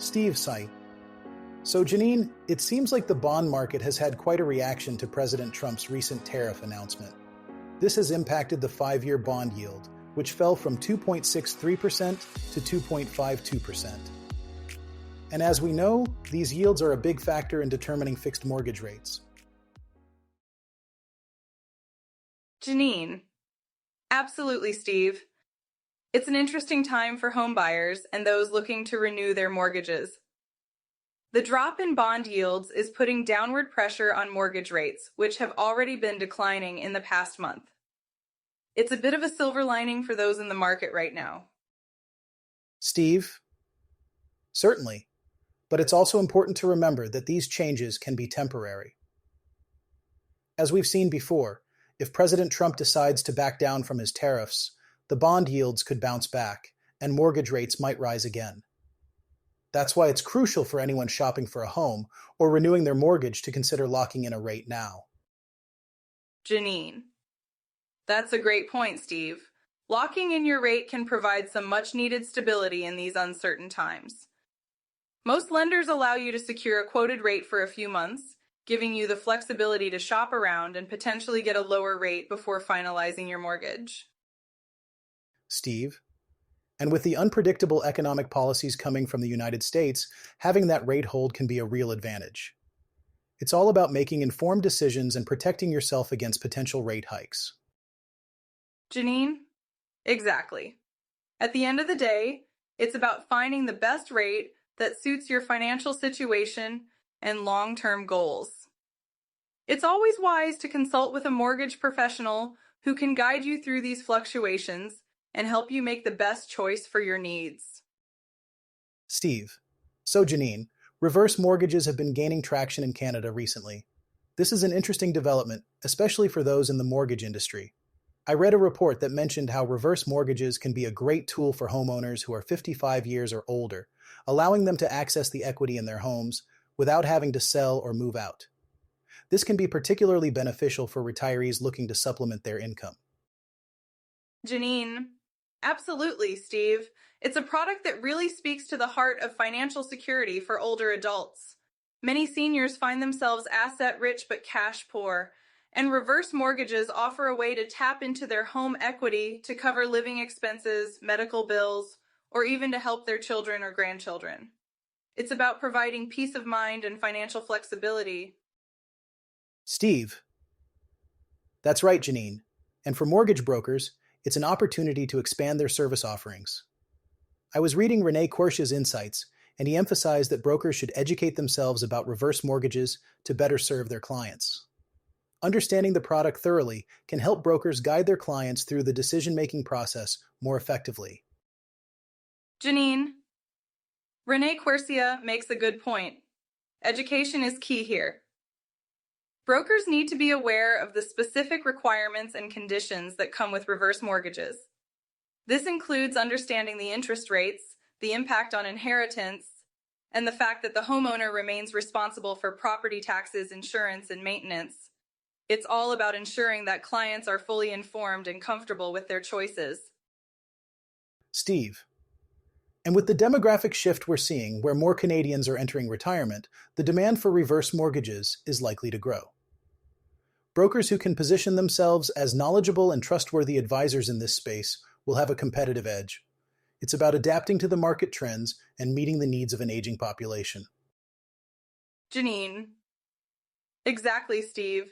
Steve site. So Janine, it seems like the bond market has had quite a reaction to President Trump's recent tariff announcement. This has impacted the 5-year bond yield, which fell from 2.63% to 2.52%. And as we know, these yields are a big factor in determining fixed mortgage rates. Janine. Absolutely, Steve. It's an interesting time for home buyers and those looking to renew their mortgages. The drop in bond yields is putting downward pressure on mortgage rates, which have already been declining in the past month. It's a bit of a silver lining for those in the market right now. Steve? Certainly. But it's also important to remember that these changes can be temporary. As we've seen before, if President Trump decides to back down from his tariffs, the bond yields could bounce back, and mortgage rates might rise again. That's why it's crucial for anyone shopping for a home or renewing their mortgage to consider locking in a rate now. Janine. That's a great point, Steve. Locking in your rate can provide some much-needed stability in these uncertain times. Most lenders allow you to secure a quoted rate for a few months, giving you the flexibility to shop around and potentially get a lower rate before finalizing your mortgage. Steve? And with the unpredictable economic policies coming from the United States, having that rate hold can be a real advantage. It's all about making informed decisions and protecting yourself against potential rate hikes. Janine? Exactly. At the end of the day, it's about finding the best rate that suits your financial situation and long-term goals. It's always wise to consult with a mortgage professional who can guide you through these fluctuations and help you make the best choice for your needs. Steve. So Janine, reverse mortgages have been gaining traction in Canada recently. This is an interesting development, especially for those in the mortgage industry. I read a report that mentioned how reverse mortgages can be a great tool for homeowners who are 55 years or older, allowing them to access the equity in their homes without having to sell or move out. This can be particularly beneficial for retirees looking to supplement their income. Janine. Absolutely, Steve. It's a product that really speaks to the heart of financial security for older adults. Many seniors find themselves asset-rich but cash-poor, and reverse mortgages offer a way to tap into their home equity to cover living expenses, medical bills, or even to help their children or grandchildren. It's about providing peace of mind and financial flexibility. Steve. That's right, Janine. And for mortgage brokers, it's an opportunity to expand their service offerings. I was reading Rene Korsch's insights, and he emphasized that brokers should educate themselves about reverse mortgages to better serve their clients. Understanding the product thoroughly can help brokers guide their clients through the decision-making process more effectively. Janine. Rene Quercia makes a good point. Education is key here. Brokers need to be aware of the specific requirements and conditions that come with reverse mortgages. This includes understanding the interest rates, the impact on inheritance, and the fact that the homeowner remains responsible for property taxes, insurance, and maintenance. It's all about ensuring that clients are fully informed and comfortable with their choices. Steve. And with the demographic shift we're seeing, where more Canadians are entering retirement, the demand for reverse mortgages is likely to grow. Brokers who can position themselves as knowledgeable and trustworthy advisors in this space will have a competitive edge. It's about adapting to the market trends and meeting the needs of an aging population. Janine. Exactly, Steve.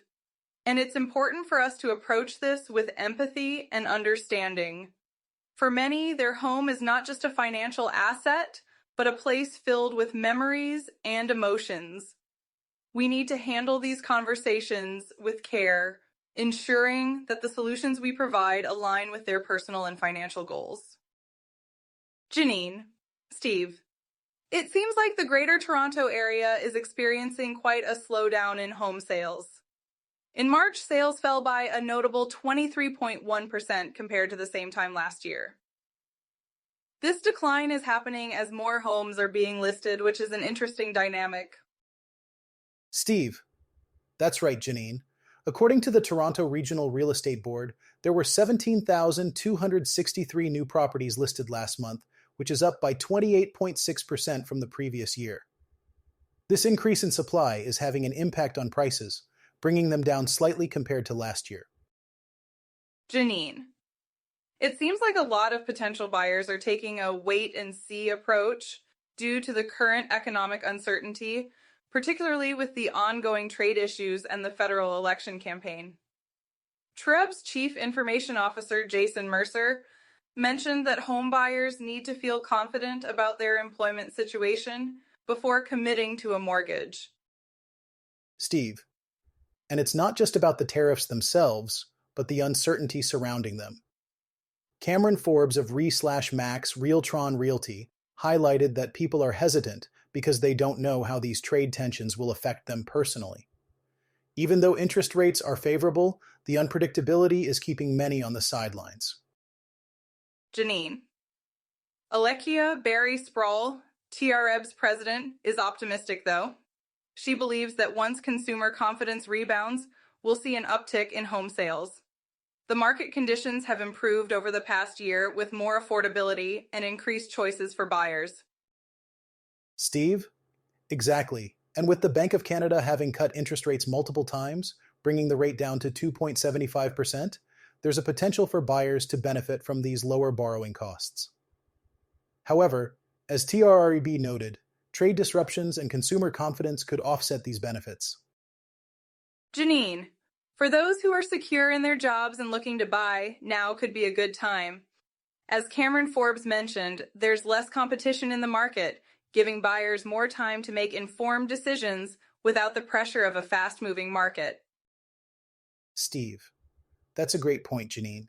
And it's important for us to approach this with empathy and understanding. For many, their home is not just a financial asset, but a place filled with memories and emotions. We need to handle these conversations with care, ensuring that the solutions we provide align with their personal and financial goals. Janine. Steve. It seems like the Greater Toronto Area is experiencing quite a slowdown in home sales. In March, sales fell by a notable 23.1% compared to the same time last year. This decline is happening as more homes are being listed, which is an interesting dynamic. Steve. That's right, Janine. According to the Toronto Regional Real Estate Board, there were 17,263 new properties listed last month, which is up by 28.6% from the previous year. This increase in supply is having an impact on prices, bringing them down slightly compared to last year. Janine, it seems like a lot of potential buyers are taking a wait-and-see approach due to the current economic uncertainty, particularly with the ongoing trade issues and the federal election campaign. Tareff's Chief Information Officer, Jason Mercer, mentioned that homebuyers need to feel confident about their employment situation before committing to a mortgage. Steve, and it's not just about the tariffs themselves, but the uncertainty surrounding them. Cameron Forbes of Re/Max Realtron Realty highlighted that people are hesitant because they don't know how these trade tensions will affect them personally. Even though interest rates are favorable, the unpredictability is keeping many on the sidelines. Janine, Alekia Berry-Sproul, TREB's president, is optimistic though. She believes that once consumer confidence rebounds, we'll see an uptick in home sales. The market conditions have improved over the past year with more affordability and increased choices for buyers. Steve? Exactly. And with the Bank of Canada having cut interest rates multiple times, bringing the rate down to 2.75%, there's a potential for buyers to benefit from these lower borrowing costs. However, as TRREB noted, trade disruptions and consumer confidence could offset these benefits. Janine, for those who are secure in their jobs and looking to buy, now could be a good time. As Cameron Forbes mentioned, there's less competition in the market, giving buyers more time to make informed decisions without the pressure of a fast-moving market. Steve, that's a great point, Janine.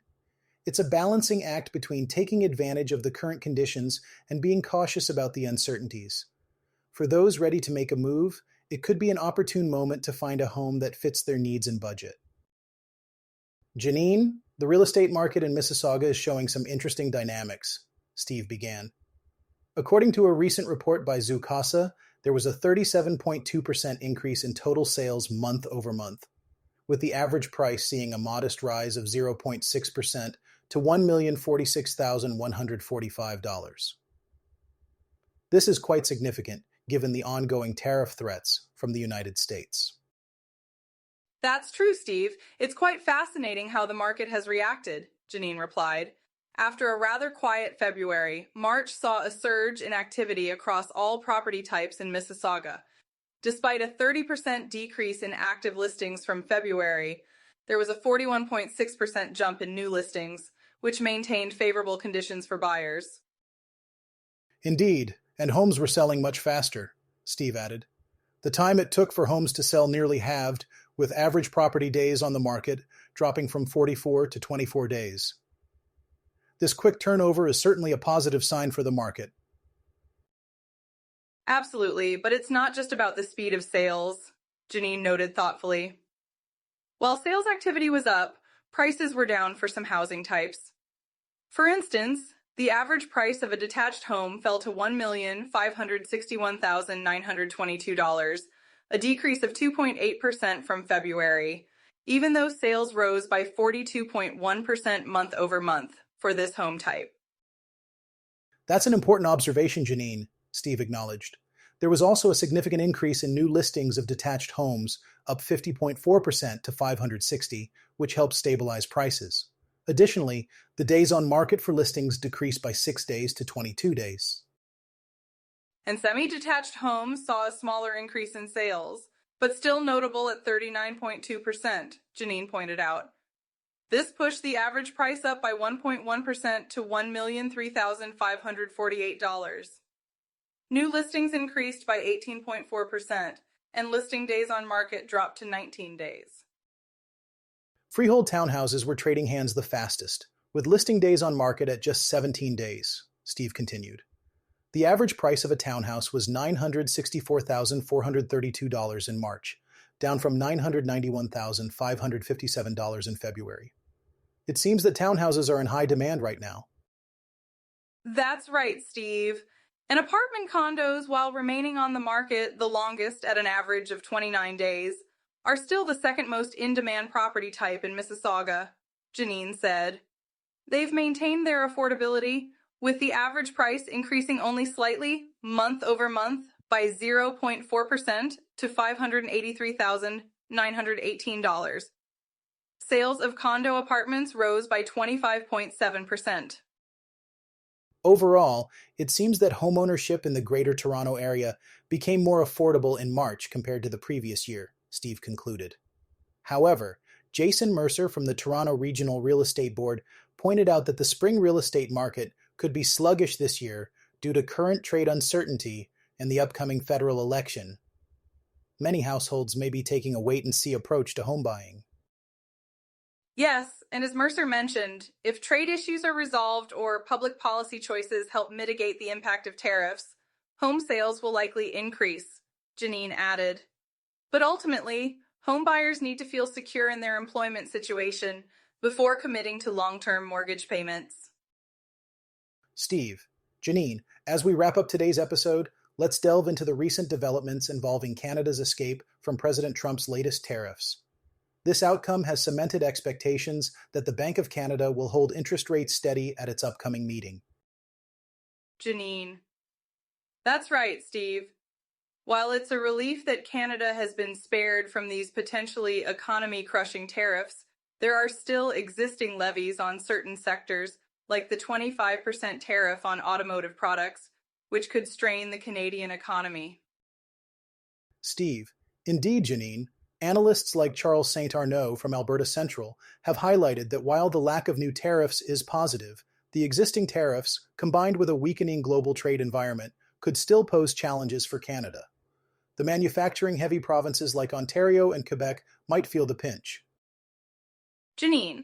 It's a balancing act between taking advantage of the current conditions and being cautious about the uncertainties. For those ready to make a move, it could be an opportune moment to find a home that fits their needs and budget. Janine, the real estate market in Mississauga is showing some interesting dynamics, Steve began. According to a recent report by Zoocasa, there was a 37.2% increase in total sales month over month, with the average price seeing a modest rise of 0.6% to $1,046,145. This is quite significant, given the ongoing tariff threats from the United States. That's true, Steve. It's quite fascinating how the market has reacted, Janine replied. After a rather quiet February, March saw a surge in activity across all property types in Mississauga. Despite a 30% decrease in active listings from February, there was a 41.6% jump in new listings, which maintained favorable conditions for buyers. Indeed, and homes were selling much faster, Steve added. The time it took for homes to sell nearly halved, with average property days on the market dropping from 44 to 24 days. This quick turnover is certainly a positive sign for the market. Absolutely, but it's not just about the speed of sales, Janine noted thoughtfully. While sales activity was up, prices were down for some housing types. For instance, the average price of a detached home fell to $1,561,922, a decrease of 2.8% from February, even though sales rose by 42.1% month over month for this home type. That's an important observation, Janine, Steve acknowledged. There was also a significant increase in new listings of detached homes, up 50.4% to 560, which helped stabilize prices. Additionally, the days on market for listings decreased by 6 days to 22 days. And semi-detached homes saw a smaller increase in sales, but still notable at 39.2%, Janine pointed out. This pushed the average price up by 1.1% to $1,003,548. New listings increased by 18.4%, and listing days on market dropped to 19 days. Freehold townhouses were trading hands the fastest, with listing days on market at just 17 days, Steve continued. The average price of a townhouse was $964,432 in March, down from $991,557 in February. It seems that townhouses are in high demand right now. That's right, Steve. And apartment condos, while remaining on the market the longest at an average of 29 days, are still the second most in-demand property type in Mississauga, Janine said. They've maintained their affordability, with the average price increasing only slightly month over month by 0.4% to $583,918. Sales of condo apartments rose by 25.7%. Overall, it seems that homeownership in the Greater Toronto Area became more affordable in March compared to the previous year, Steve concluded. However, Jason Mercer from the Toronto Regional Real Estate Board pointed out that the spring real estate market could be sluggish this year due to current trade uncertainty and the upcoming federal election. Many households may be taking a wait-and-see approach to home buying. Yes, and as Mercer mentioned, if trade issues are resolved or public policy choices help mitigate the impact of tariffs, home sales will likely increase, Janine added. But ultimately, home buyers need to feel secure in their employment situation before committing to long-term mortgage payments. Steve, Janine, as we wrap up today's episode, let's delve into the recent developments involving Canada's escape from President Trump's latest tariffs. This outcome has cemented expectations that the Bank of Canada will hold interest rates steady at its upcoming meeting. Janine. That's right, Steve. While it's a relief that Canada has been spared from these potentially economy-crushing tariffs, there are still existing levies on certain sectors, like the 25% tariff on automotive products, which could strain the Canadian economy. Steve, indeed, Janine. Analysts like Charles St. Arnaud from Alberta Central have highlighted that while the lack of new tariffs is positive, the existing tariffs, combined with a weakening global trade environment, could still pose challenges for Canada. The manufacturing-heavy provinces like Ontario and Quebec might feel the pinch. Janine.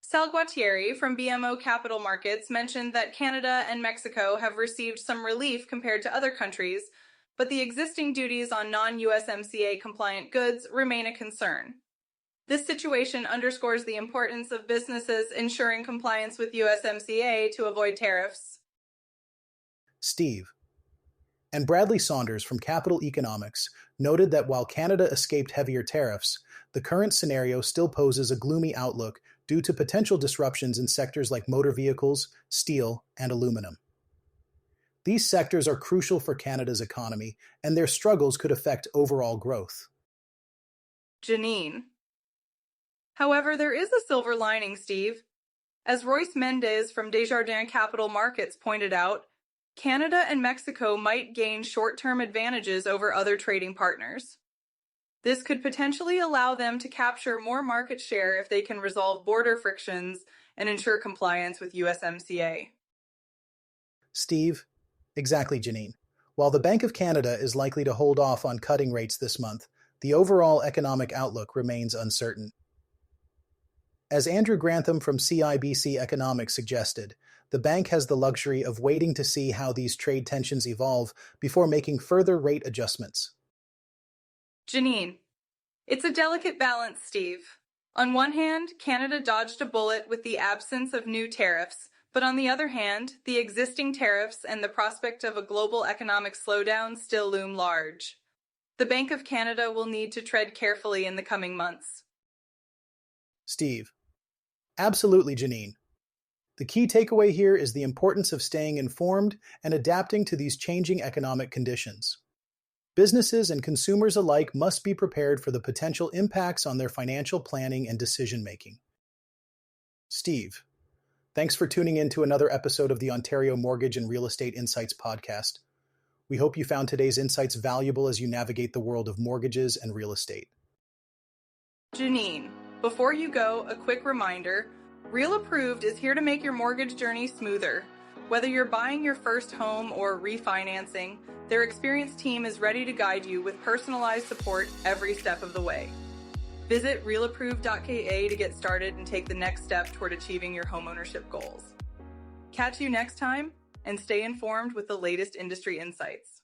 Sal Guattieri from BMO Capital Markets mentioned that Canada and Mexico have received some relief compared to other countries, but the existing duties on non-USMCA compliant goods remain a concern. This situation underscores the importance of businesses ensuring compliance with USMCA to avoid tariffs. Steve. And Bradley Saunders from Capital Economics noted that while Canada escaped heavier tariffs, the current scenario still poses a gloomy outlook due to potential disruptions in sectors like motor vehicles, steel, and aluminum. These sectors are crucial for Canada's economy, and their struggles could affect overall growth. Janine. However, there is a silver lining, Steve. As Royce Mendez from Desjardins Capital Markets pointed out, Canada and Mexico might gain short-term advantages over other trading partners. This could potentially allow them to capture more market share if they can resolve border frictions and ensure compliance with USMCA. Steve. Exactly, Janine. While the Bank of Canada is likely to hold off on cutting rates this month, the overall economic outlook remains uncertain. As Andrew Grantham from CIBC Economics suggested, the bank has the luxury of waiting to see how these trade tensions evolve before making further rate adjustments. Janine. It's a delicate balance, Steve. On one hand, Canada dodged a bullet with the absence of new tariffs, but on the other hand, the existing tariffs and the prospect of a global economic slowdown still loom large. The Bank of Canada will need to tread carefully in the coming months. Steve. Absolutely, Janine. The key takeaway here is the importance of staying informed and adapting to these changing economic conditions. Businesses and consumers alike must be prepared for the potential impacts on their financial planning and decision-making. Steve. Thanks for tuning in to another episode of the Ontario Mortgage and Real Estate Insights podcast. We hope you found today's insights valuable as you navigate the world of mortgages and real estate. Janine, before you go, a quick reminder, Real Approved is here to make your mortgage journey smoother. Whether you're buying your first home or refinancing, their experienced team is ready to guide you with personalized support every step of the way. Visit realapproved.ca to get started and take the next step toward achieving your homeownership goals. Catch you next time, and stay informed with the latest industry insights.